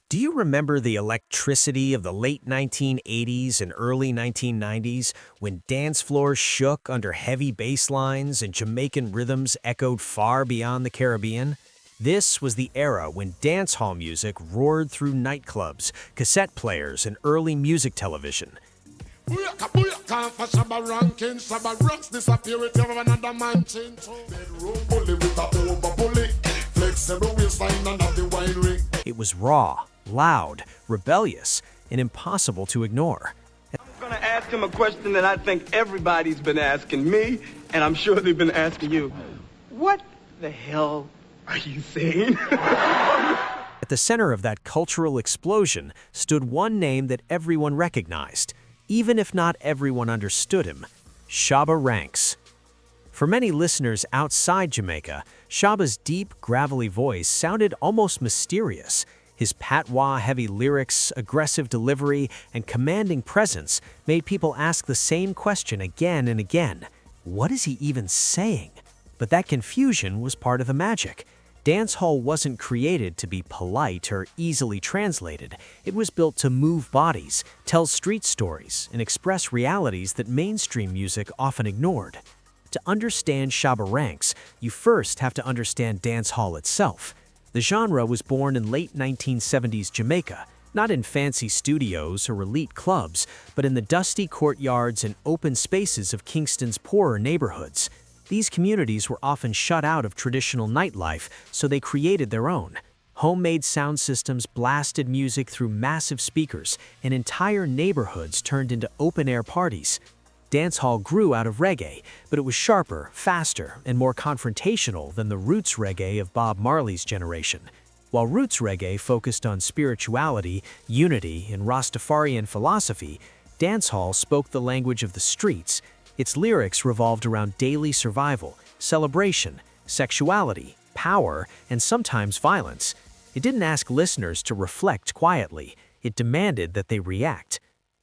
Do you remember the electricity of the late 1980s and early 1990s when dance floors shook under heavy bass lines and Jamaican rhythms echoed far beyond the Caribbean? This was the era when dancehall music roared through nightclubs, cassette players, and early music television. Booyaka, booyaka, for Shabba Ranks, Shabba Ranks disappear with another man change. Bedroom bully with a over bully, flexible waistline and have the wine ring. It was raw, loud, rebellious, and impossible to ignore. I'm going to ask him a question that I think everybody's been asking me, and I'm sure they've been asking you. What the hell are you saying? At the center of that cultural explosion stood one name that everyone recognized, even if not everyone understood him: Shabba Ranks. For many listeners outside Jamaica, Shabba's deep, gravelly voice sounded almost mysterious. His patois-heavy lyrics, aggressive delivery, and commanding presence made people ask the same question again and again. What is he even saying? But that confusion was part of the magic. Dancehall wasn't created to be polite or easily translated. It was built to move bodies, tell street stories, and express realities that mainstream music often ignored. To understand Shabba Ranks, you first have to understand dancehall itself. The genre was born in late 1970s Jamaica, not in fancy studios or elite clubs, but in the dusty courtyards and open spaces of Kingston's poorer neighborhoods. These communities were often shut out of traditional nightlife, so they created their own. Homemade sound systems blasted music through massive speakers, and entire neighborhoods turned into open-air parties. Dancehall grew out of reggae, but it was sharper, faster, and more confrontational than the roots reggae of Bob Marley's generation. While roots reggae focused on spirituality, unity, and Rastafarian philosophy, dancehall spoke the language of the streets. Its lyrics revolved around daily survival, celebration, sexuality, power, and sometimes violence. It didn't ask listeners to reflect quietly. It demanded that they react.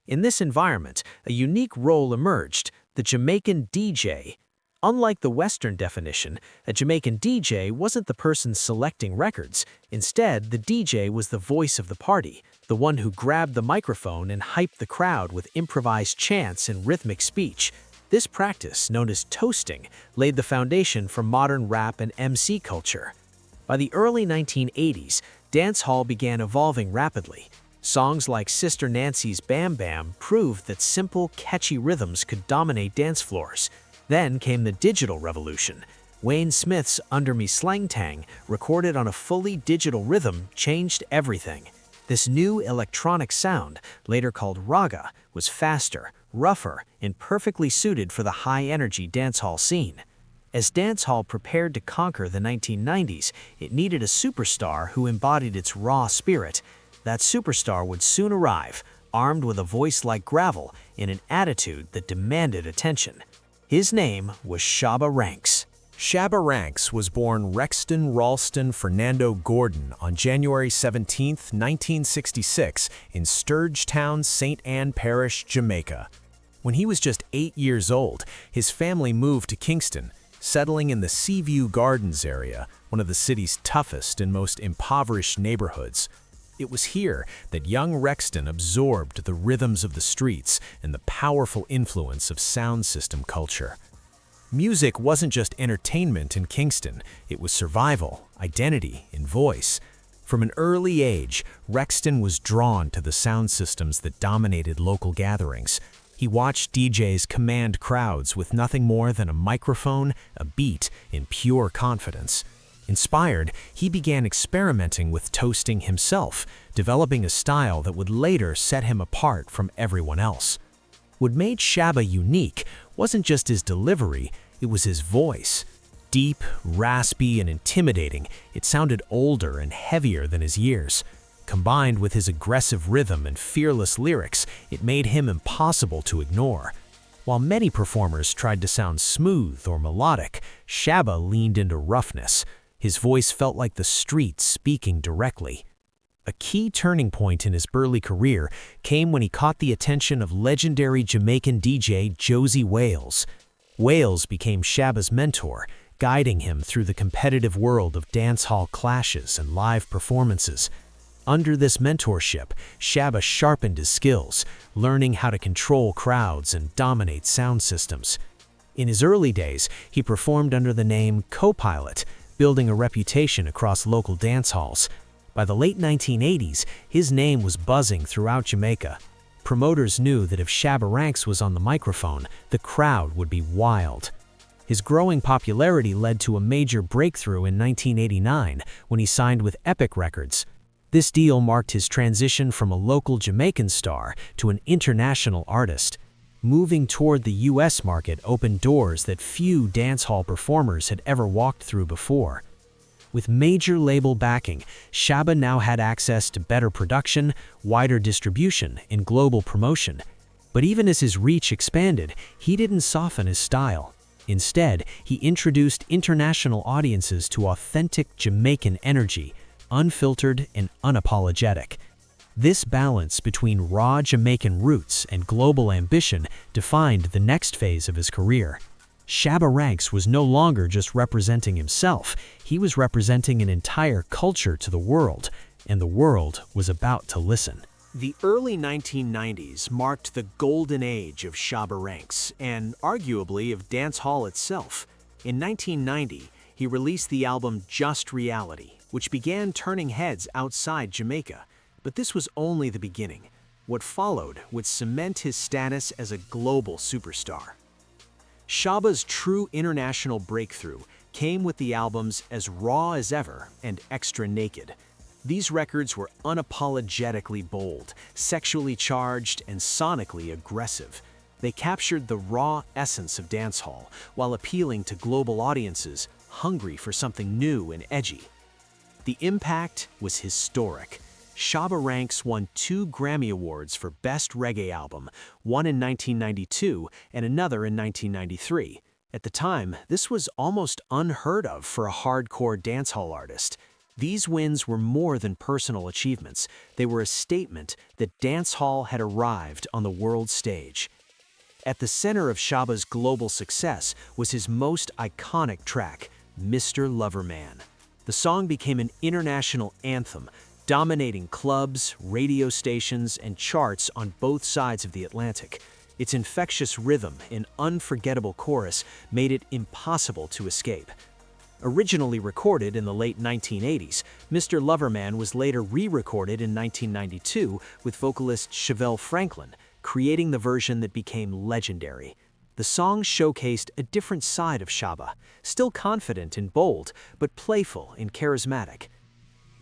In this environment, a unique role emerged: the Jamaican DJ. Unlike the Western definition, a Jamaican DJ wasn't the person selecting records. Instead, the DJ was the voice of the party, the one who grabbed the microphone and hyped the crowd with improvised chants and rhythmic speech. This practice, known as toasting, laid the foundation for modern rap and MC culture. By the early 1980s, dancehall began evolving rapidly. Songs like Sister Nancy's Bam Bam proved that simple, catchy rhythms could dominate dance floors. Then came the digital revolution. Wayne Smith's Under Me Slang Tang, recorded on a fully digital rhythm, changed everything. This new electronic sound, later called raga, was faster, rougher, and perfectly suited for the high-energy dancehall scene. As dancehall prepared to conquer the 1990s, it needed a superstar who embodied its raw spirit. That superstar would soon arrive, armed with a voice like gravel and an attitude that demanded attention. His name was Shabba Ranks. Shabba Ranks was born Rexton Ralston Fernando Gordon on January 17, 1966, in Sturgetown, St. Ann Parish, Jamaica. When he was just 8 years old, his family moved to Kingston, settling in the Seaview Gardens area, one of the city's toughest and most impoverished neighborhoods. It was here that young Rexton absorbed the rhythms of the streets and the powerful influence of sound system culture. Music wasn't just entertainment in Kingston, it was survival, identity, and voice. From an early age, Rexton was drawn to the sound systems that dominated local gatherings. He watched DJs command crowds with nothing more than a microphone, a beat, and pure confidence. Inspired, he began experimenting with toasting himself, developing a style that would later set him apart from everyone else. What made Shabba unique wasn't just his delivery, it was his voice. Deep, raspy, and intimidating, it sounded older and heavier than his years. Combined with his aggressive rhythm and fearless lyrics, it made him impossible to ignore. While many performers tried to sound smooth or melodic, Shabba leaned into roughness. His voice felt like the streets speaking directly. A key turning point in his early career came when he caught the attention of legendary Jamaican DJ Josie Wales. Wales became Shabba's mentor, guiding him through the competitive world of dancehall clashes and live performances. Under this mentorship, Shabba sharpened his skills, learning how to control crowds and dominate sound systems. In his early days, he performed under the name Co-Pilot, building a reputation across local dance halls. By the late 1980s, his name was buzzing throughout Jamaica. Promoters knew that if Shabba Ranks was on the microphone, the crowd would be wild. His growing popularity led to a major breakthrough in 1989 when he signed with Epic Records. This deal marked his transition from a local Jamaican star to an international artist. Moving toward the US market opened doors that few dancehall performers had ever walked through before. With major label backing, Shabba now had access to better production, wider distribution, and global promotion. But even as his reach expanded, he didn't soften his style. Instead, he introduced international audiences to authentic Jamaican energy, unfiltered and unapologetic. This balance between raw Jamaican roots and global ambition defined the next phase of his career. Shabba Ranks was no longer just representing himself, he was representing an entire culture to the world, and the world was about to listen. The early 1990s marked the golden age of Shabba Ranks, and arguably of dancehall itself. In 1990, he released the album Just Reality, which began turning heads outside Jamaica. But this was only the beginning. What followed would cement his status as a global superstar. Shabba's true international breakthrough came with the albums As Raw as Ever and Extra Naked. These records were unapologetically bold, sexually charged, and sonically aggressive. They captured the raw essence of dancehall while appealing to global audiences hungry for something new and edgy. The impact was historic. Shabba Ranks won 2 Grammy Awards for Best Reggae Album, one in 1992 and another in 1993. At the time, this was almost unheard of for a hardcore dancehall artist. These wins were more than personal achievements. They were a statement that dancehall had arrived on the world stage. At the center of Shabba's global success was his most iconic track, Mr. Loverman. The song became an international anthem, dominating clubs, radio stations, and charts on both sides of the Atlantic. Its infectious rhythm and unforgettable chorus made it impossible to escape. Originally recorded in the late 1980s, Mr. Loverman was later re-recorded in 1992 with vocalist Chevelle Franklin, creating the version that became legendary. The song showcased a different side of Shabba, still confident and bold, but playful and charismatic.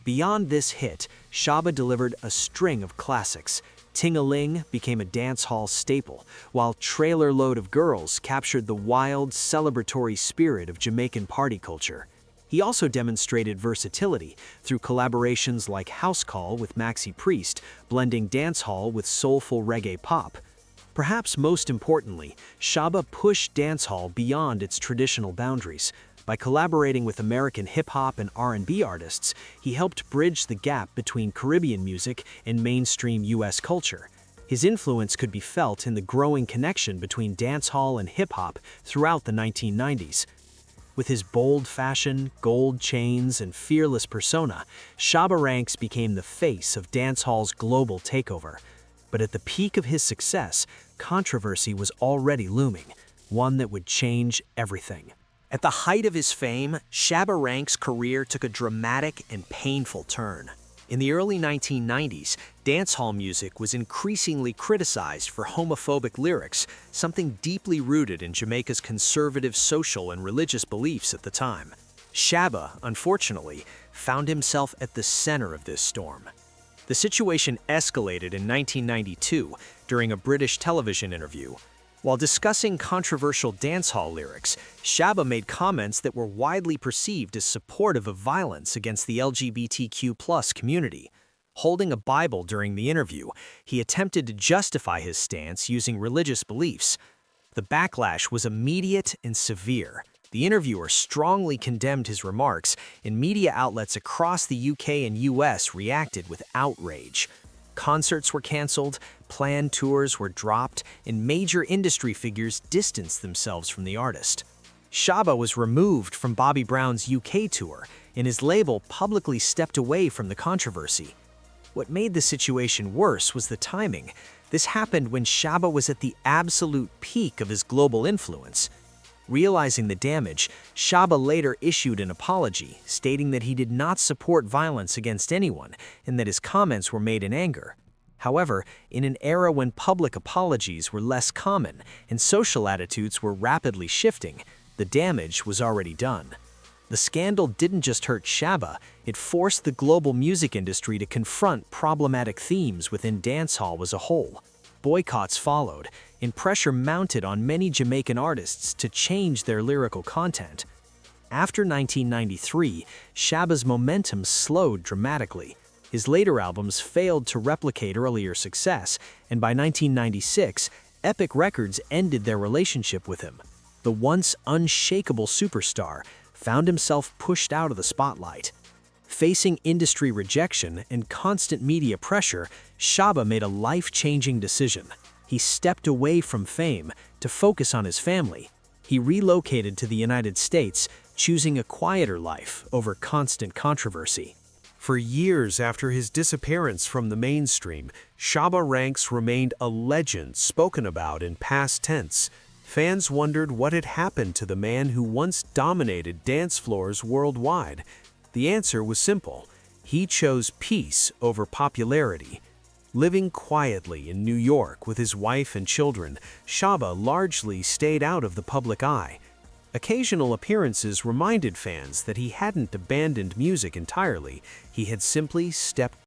Beyond this hit, Shabba delivered a string of classics. Ting-A-Ling became a dancehall staple, while Trailer Load of Girls captured the wild, celebratory spirit of Jamaican party culture. He also demonstrated versatility through collaborations like House Call with Maxi Priest, blending dancehall with soulful reggae pop. Perhaps most importantly, Shabba pushed dancehall beyond its traditional boundaries. By collaborating with American hip-hop and R&B artists, he helped bridge the gap between Caribbean music and mainstream U.S. culture. His influence could be felt in the growing connection between dancehall and hip-hop throughout the 1990s. With his bold fashion, gold chains, and fearless persona, Shabba Ranks became the face of dancehall's global takeover. But at the peak of his success, controversy was already looming, one that would change everything. At the height of his fame, Shabba Ranks' career took a dramatic and painful turn. In the early 1990s, dancehall music was increasingly criticized for homophobic lyrics, something deeply rooted in Jamaica's conservative social and religious beliefs at the time. Shabba, unfortunately, found himself at the center of this storm. The situation escalated in 1992 during a British television interview. While discussing controversial dancehall lyrics, Shabba made comments that were widely perceived as supportive of violence against the LGBTQ+ community. Holding a Bible during the interview, he attempted to justify his stance using religious beliefs. The backlash was immediate and severe. The interviewer strongly condemned his remarks, and media outlets across the UK and US reacted with outrage. Concerts were canceled, planned tours were dropped, and major industry figures distanced themselves from the artist. Shabba was removed from Bobby Brown's UK tour, and his label publicly stepped away from the controversy. What made the situation worse was the timing. This happened when Shabba was at the absolute peak of his global influence. Realizing the damage, Shabba later issued an apology, stating that he did not support violence against anyone and that his comments were made in anger. However, in an era when public apologies were less common and social attitudes were rapidly shifting, the damage was already done. The scandal didn't just hurt Shabba, it forced the global music industry to confront problematic themes within dancehall as a whole. Boycotts followed, and pressure mounted on many Jamaican artists to change their lyrical content. After 1993, Shabba's momentum slowed dramatically. His later albums failed to replicate earlier success, and by 1996, Epic Records ended their relationship with him. The once unshakable superstar found himself pushed out of the spotlight. Facing industry rejection and constant media pressure, Shabba made a life-changing decision. He stepped away from fame to focus on his family. He relocated to the United States, choosing a quieter life over constant controversy. For years after his disappearance from the mainstream, Shabba Ranks remained a legend spoken about in past tense. Fans wondered what had happened to the man who once dominated dance floors worldwide. The answer was simple. He chose peace over popularity. Living quietly in New York with his wife and children, Shabba largely stayed out of the public eye. Occasional appearances reminded fans that he hadn't abandoned music entirely, he had simply stepped